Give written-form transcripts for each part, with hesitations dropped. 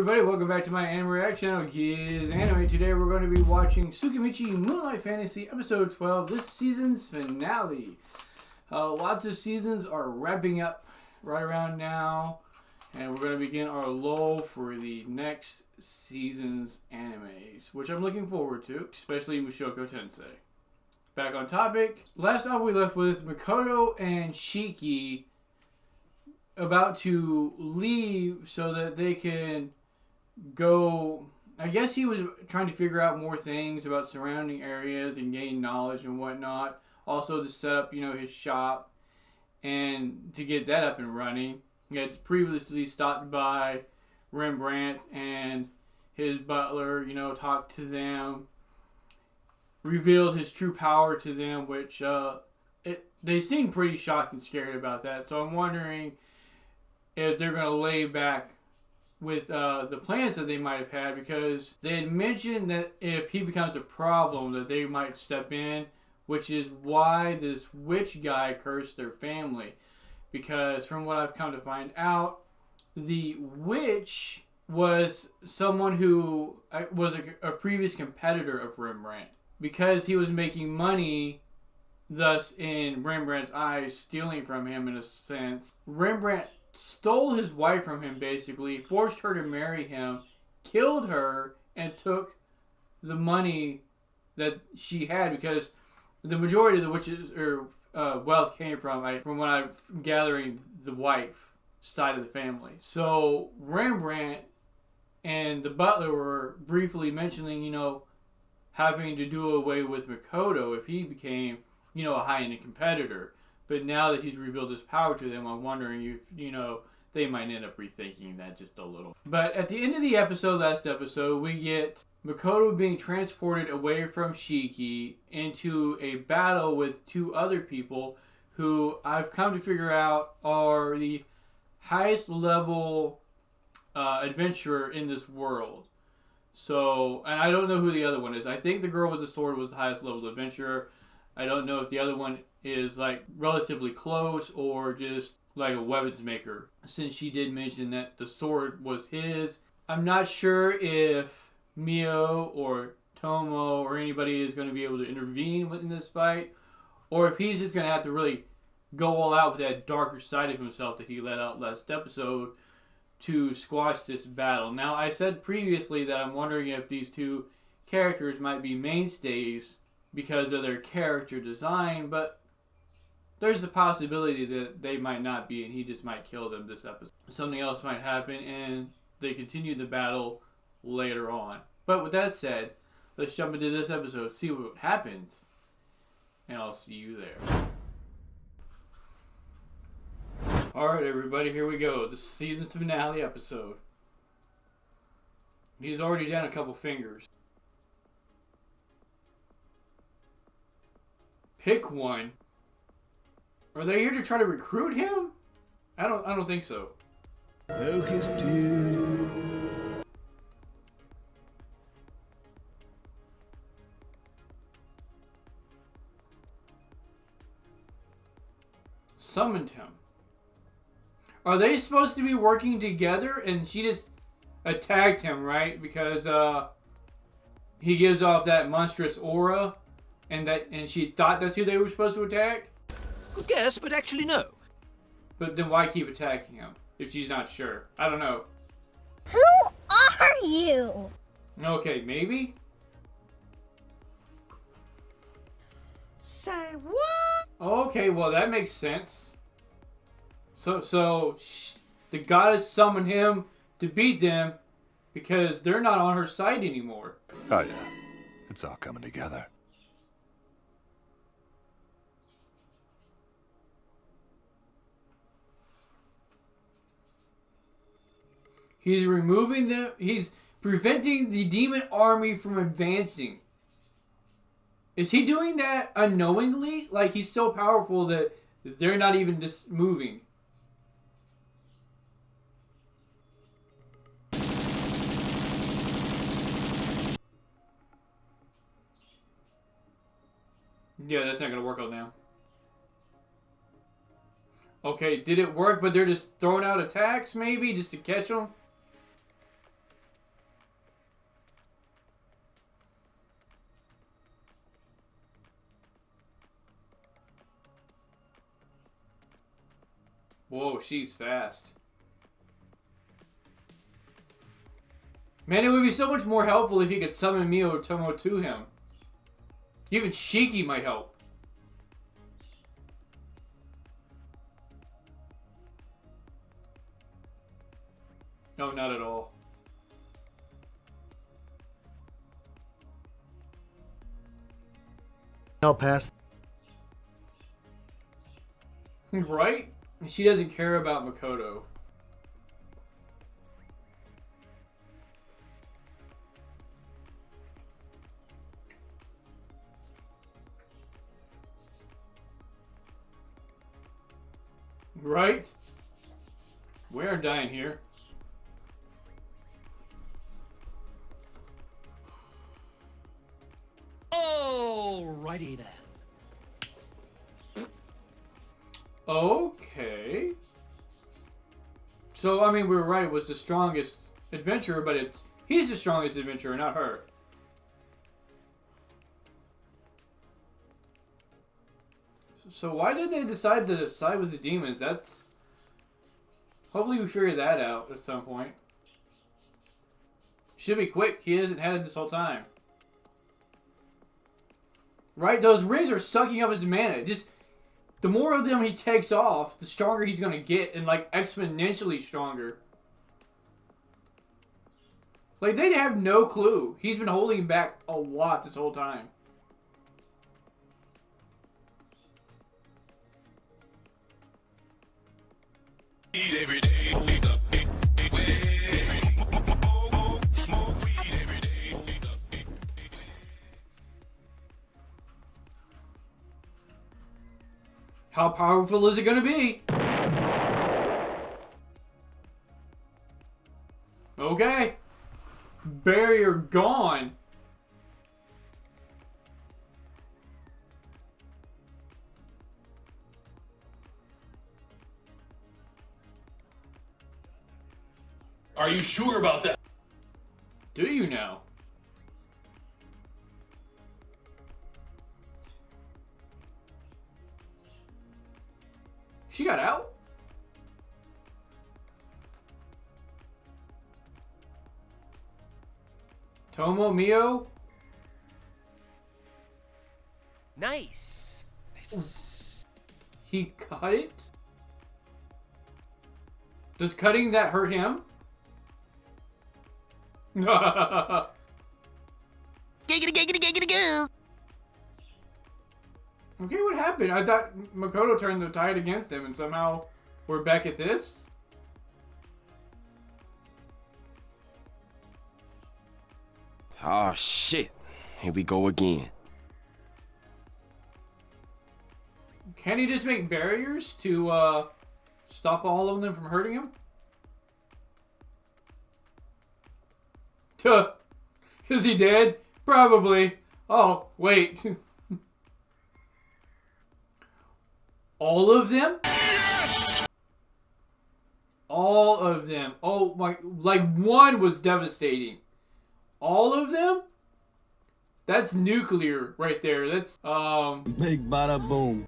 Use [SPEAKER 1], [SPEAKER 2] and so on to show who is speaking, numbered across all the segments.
[SPEAKER 1] everybody, welcome back to my anime reaction channel, GizAnime. Today we're going to be watching Tsukimichi Moonlit Fantasy episode 12, this season's finale. Lots of seasons are wrapping up right around now, and we're going to begin our lull for the next season's animes, which I'm looking forward to, especially Mushoku Tensei. Back on topic, last off we left with Makoto and Shiki about to leave so that they can go. I guess he was trying to figure out more things about surrounding areas and gain knowledge and whatnot. Also to set up, his shop and to get that up and running. He had previously stopped by Rembrandt and his butler, talked to them, revealed his true power to them, which they seemed pretty shocked and scared about that. So I'm wondering if they're going to lay back with the plans that they might have had, because they had mentioned that if he becomes a problem that they might step in, which is why this witch guy cursed their family. Because from what I've come to find out, the witch was someone who was a previous competitor of Rembrandt. Because he was making money, thus in Rembrandt's eyes, stealing from him in a sense, Rembrandt stole his wife from him, basically, forced her to marry him, killed her, and took the money that she had, because the majority of the witches wealth came from what I'm gathering, the wife side of the family. So Rembrandt and the butler were briefly mentioning, having to do away with Makoto if he became, a high-end competitor. But now that he's revealed his power to them, I'm wondering if, they might end up rethinking that just a little. But at the end of the last episode, we get Makoto being transported away from Shiki into a battle with two other people who I've come to figure out are the highest level adventurer in this world. So, and I don't know who the other one is. I think the girl with the sword was the highest level adventurer. I don't know if the other one is relatively close or just like a weapons maker, since she did mention that the sword was his. I'm not sure if Mio or Tomo or anybody is going to be able to intervene in this fight, or if he's just going to have to really go all out with that darker side of himself that he let out last episode to squash this battle. Now, I said previously that I'm wondering if these two characters might be mainstays because of their character design, but there's the possibility that they might not be, and he just might kill them this episode. Something else might happen, and they continue the battle later on. But with that said, let's jump into this episode, see what happens, and I'll see you there. Alright, everybody, here we go. The season's finale episode. He's already done a couple fingers. Pick one. Are they here to try to recruit him? I don't think so.
[SPEAKER 2] Focus, dude.
[SPEAKER 1] Summoned him. Are they supposed to be working together and she just attacked him, right? Because he gives off that monstrous aura and she thought that's who they were supposed to attack?
[SPEAKER 2] Good guess, but actually no.
[SPEAKER 1] But then why keep attacking him if she's not sure? I don't know.
[SPEAKER 3] Who are you?
[SPEAKER 1] Okay, maybe?
[SPEAKER 2] Say what?
[SPEAKER 1] Okay, well that makes sense. So the goddess summoned him to beat them because they're not on her side anymore.
[SPEAKER 4] Oh yeah, it's all coming together.
[SPEAKER 1] He's removing them. He's preventing the demon army from advancing. Is he doing that unknowingly? Like he's so powerful that they're not even just moving. Yeah, that's not going to work out now. Okay, did it work, but they're just throwing out attacks, maybe, just to catch them? Whoa, she's fast. Man, it would be so much more helpful if he could summon Miyotomo to him. Even Shiki might help. No, not at all.
[SPEAKER 5] I'll pass.
[SPEAKER 1] Right? She doesn't care about Makoto. Right? We aren't dying here.
[SPEAKER 2] Alrighty then.
[SPEAKER 1] Okay. So, I mean, we were right. It was the strongest adventurer, but he's the strongest adventurer, not her. So why did they decide to side with the demons? Hopefully we figure that out at some point. Should be quick. He hasn't had it this whole time. Right? Those rings are sucking up his mana. Just, the more of them he takes off, the stronger he's going to get, and like exponentially stronger. Like, they have no clue. He's been holding back a lot this whole time.
[SPEAKER 4] Every day.
[SPEAKER 1] How powerful is it going to be? Okay. Barrier gone.
[SPEAKER 6] Are you sure about that?
[SPEAKER 1] Do you know? She got out? Tomo Mio?
[SPEAKER 2] Nice.
[SPEAKER 1] He cut it? Does cutting that hurt him?
[SPEAKER 2] Giggity, giggity, giggity, goo.
[SPEAKER 1] Okay, what happened? I thought Makoto turned the tide against him, and somehow we're back at this?
[SPEAKER 7] Oh shit. Here we go again.
[SPEAKER 1] Can he just make barriers to stop all of them from hurting him? Tuh. Is he dead? Probably. Oh, wait. All of them? Yes! All of them. Oh my, like one was devastating. All of them? That's nuclear right there. That's,
[SPEAKER 5] Big bada boom.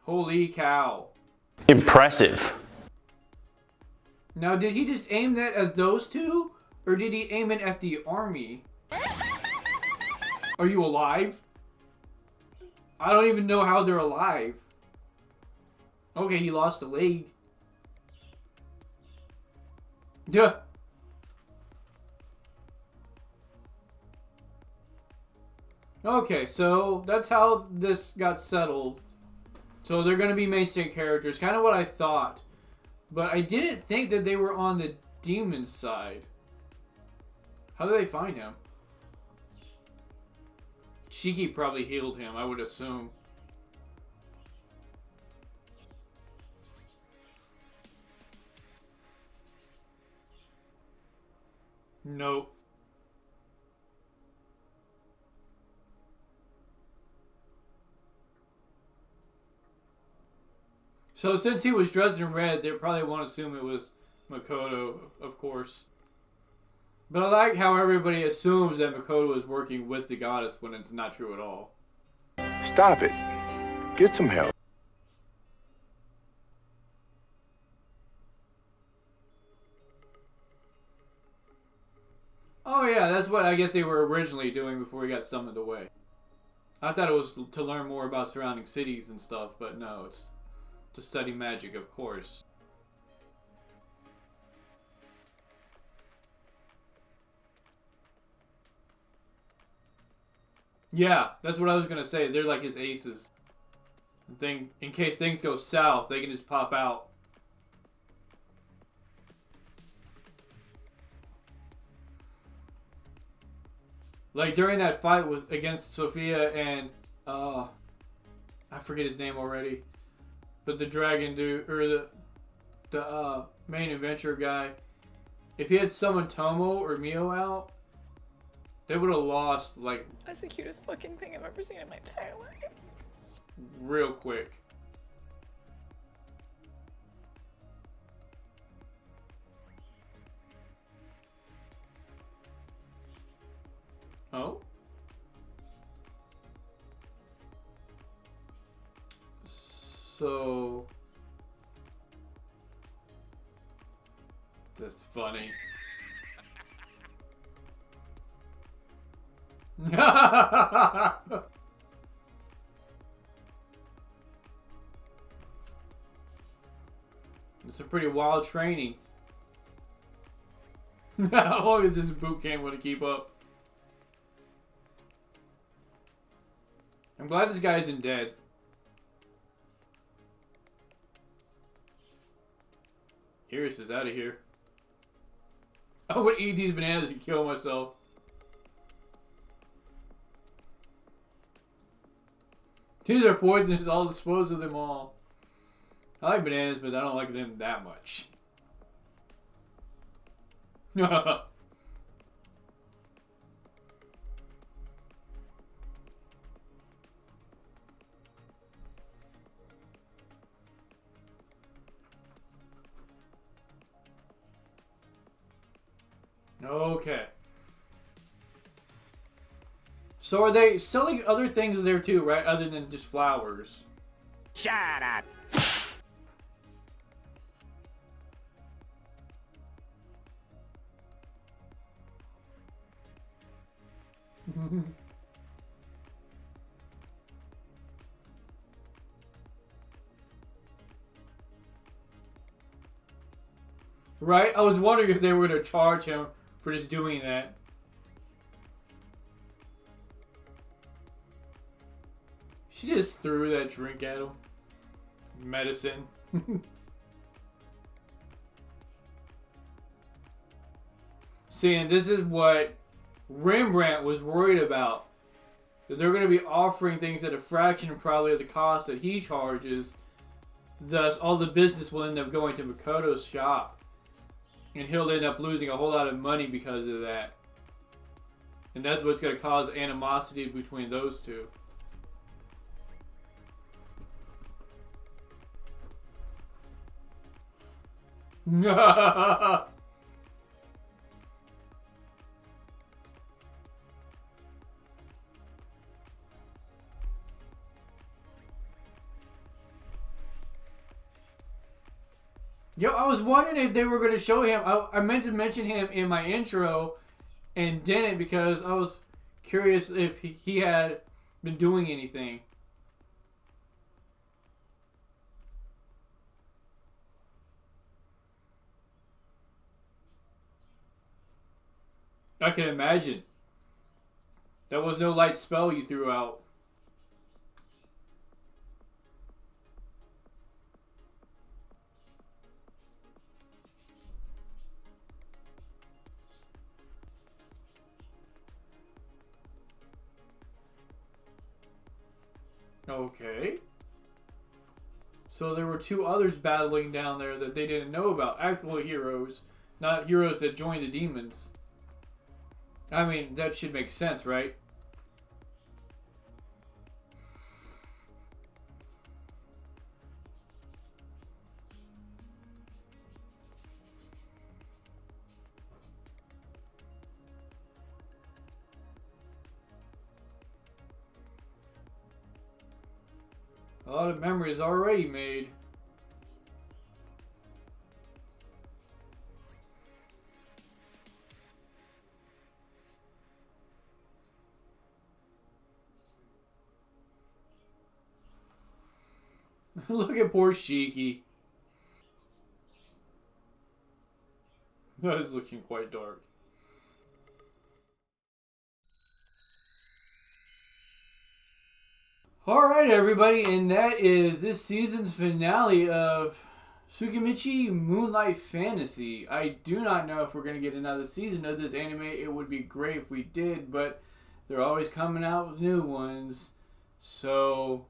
[SPEAKER 1] holy cow.
[SPEAKER 6] Impressive.
[SPEAKER 1] Now, did he just aim that at those two? Or did he aim it at the army? Are you alive? I don't even know how they're alive. Okay, he lost a leg. Duh. Okay, so that's how this got settled. So they're going to be mainstay characters. Kind of what I thought. But I didn't think that they were on the demon side. How did they find him? Shiki probably healed him, I would assume. Nope. So since he was dressed in red, they probably won't assume it was Makoto, of course. But I like how everybody assumes that Makoto is working with the goddess when it's not true at all.
[SPEAKER 4] Stop it. Get some help.
[SPEAKER 1] Oh yeah, that's what I guess they were originally doing before he got summoned away. I thought it was to learn more about surrounding cities and stuff, but no, it's to study magic, of course. Yeah, that's what I was gonna say. They're like his aces. In case things go south, they can just pop out. Like during that fight against Sophia and I forget his name already, but the dragon dude or the main adventure guy. If he had summoned Tomo or Mio out, they would have lost like.
[SPEAKER 8] That's the cutest fucking thing I've ever seen in my entire life.
[SPEAKER 1] Real quick. Oh. So. That's funny. It's a pretty wild training. How long is this boot camp going to keep up? I'm glad this guy isn't dead. Iris is out of here. I would eat these bananas and kill myself. These are poisonous. I'll dispose of them all. I like bananas, but I don't like them that much. Okay. So are they selling other things there too, right? Other than just flowers?
[SPEAKER 2] Shut up.
[SPEAKER 1] Right? I was wondering if they were going to charge him for just doing that. She just threw that drink at him. Medicine. See, and this is what Rembrandt was worried about. That they're going to be offering things at a fraction probably of the cost that he charges. Thus, all the business will end up going to Makoto's shop. And he'll end up losing a whole lot of money because of that. And that's what's going to cause animosity between those two. Yo, I was wondering if they were going to show him. I meant to mention him in my intro and didn't because I was curious if he had been doing anything. I can imagine. That was no light spell you threw out. Okay. So there were two others battling down there that they didn't know about. Actual heroes, not heroes that joined the demons. I mean, that should make sense, right? A lot of memories already made. Look at poor Shiki. That is looking quite dark. Alright everybody, and that is this season's finale of Tsukimichi Moonlight Fantasy. I do not know if we're going to get another season of this anime. It would be great if we did, but they're always coming out with new ones. So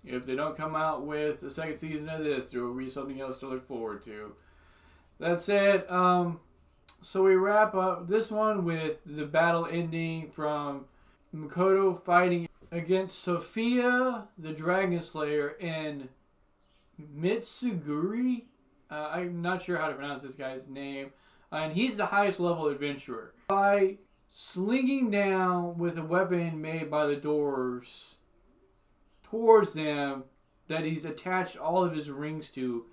[SPEAKER 1] if they don't come out with a second season of this, there will be something else to look forward to. That said, so we wrap up this one with the battle ending from Makoto fighting against Sophia, the Dragon Slayer, and Mitsurugi. I'm not sure how to pronounce this guy's name. And he's the highest level adventurer. By slinging down with a weapon made by the doors towards them that he's attached all of his rings to,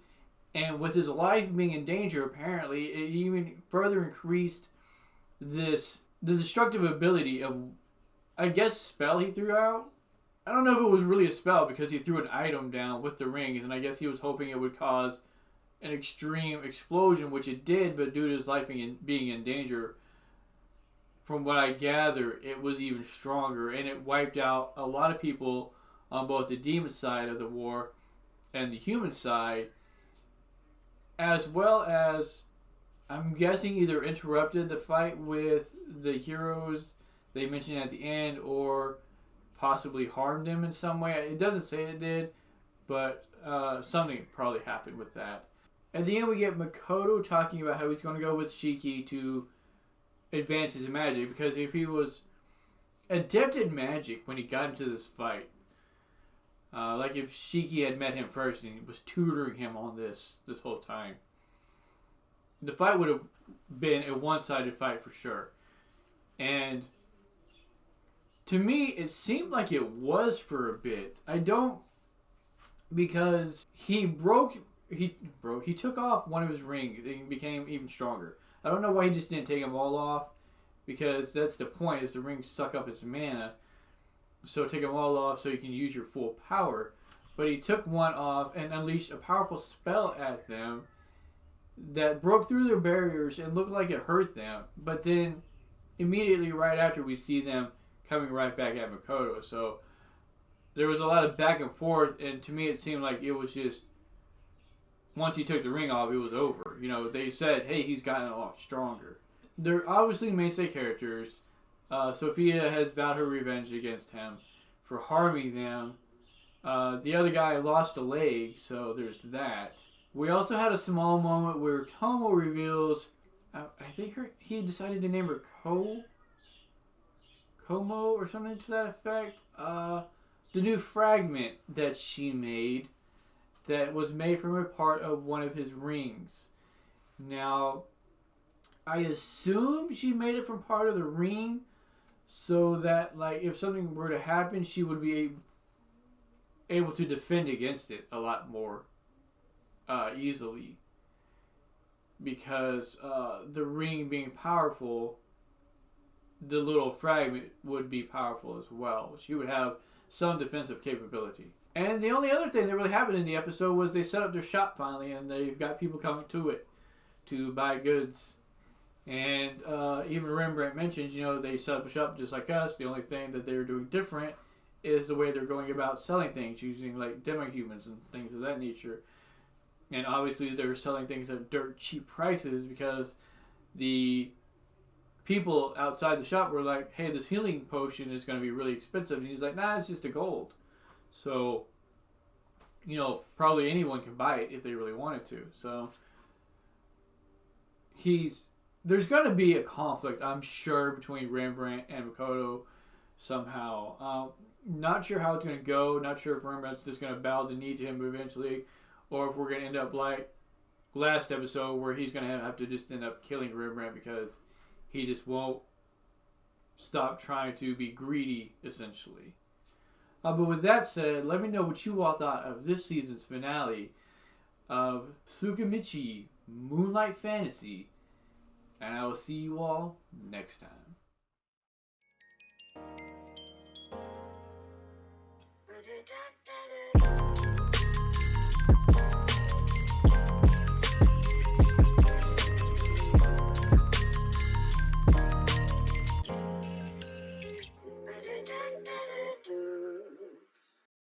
[SPEAKER 1] and with his life being in danger, apparently it even further increased the destructive ability of, I guess, spell he threw out. I don't know if it was really a spell because he threw an item down with the rings, and I guess he was hoping it would cause an extreme explosion, which it did, but due to his life being in danger, from what I gather, it was even stronger, and it wiped out a lot of people on both the demon side of the war and the human side, as well as, I'm guessing, either interrupted the fight with the heroes they mentioned at the end, or possibly harmed them in some way. It doesn't say it did, but something probably happened with that. At the end, we get Makoto talking about how he's going to go with Shiki to advance his magic, because if he was adept at magic when he got into this fight, like if Shiki had met him first and he was tutoring him on this whole time, the fight would have been a one-sided fight for sure. And to me, it seemed like it was for a bit. Because he took off one of his rings and he became even stronger. I don't know why he just didn't take them all off, because that's the point, is the rings suck up his mana. So take them all off so you can use your full power. But he took one off and unleashed a powerful spell at them that broke through their barriers and looked like it hurt them. But then immediately right after, we see them coming right back at Makoto. So there was a lot of back and forth, and to me it seemed like it was just, once he took the ring off, it was over. You know, they said, hey, he's gotten a lot stronger. They're obviously mainstay characters. Sophia has vowed her revenge against him for harming them. The other guy lost a leg, so there's that. We also had a small moment where Tomo reveals, I think he decided to name her Como or something to that effect. The new fragment that she made, that was made from a part of one of his rings. Now, I assume she made it from part of the ring, so that, like, if something were to happen, she would be able to defend against it a lot more easily. Because the ring being powerful, the little fragment would be powerful as well. She would have some defensive capability. And the only other thing that really happened in the episode was they set up their shop finally, and they've got people coming to it to buy goods. And even Rembrandt mentions, you know, they set up a shop just like us. The only thing that they're doing different is the way they're going about selling things, using like demo-humans and things of that nature. And obviously they're selling things at dirt cheap prices, because the people outside the shop were like, hey, this healing potion is going to be really expensive. And he's like, nah, it's just a gold. So, you know, probably anyone can buy it if they really wanted to. So there's going to be a conflict, I'm sure, between Rembrandt and Makoto somehow. Not sure how it's going to go. Not sure if Rembrandt's just going to bow the knee to him eventually, or if we're going to end up like last episode, where he's going to have to just end up killing Rembrandt because he just won't stop trying to be greedy, essentially. But with that said, let me know what you all thought of this season's finale of Tsukimichi Moonlight Fantasy. And I will see you all next time.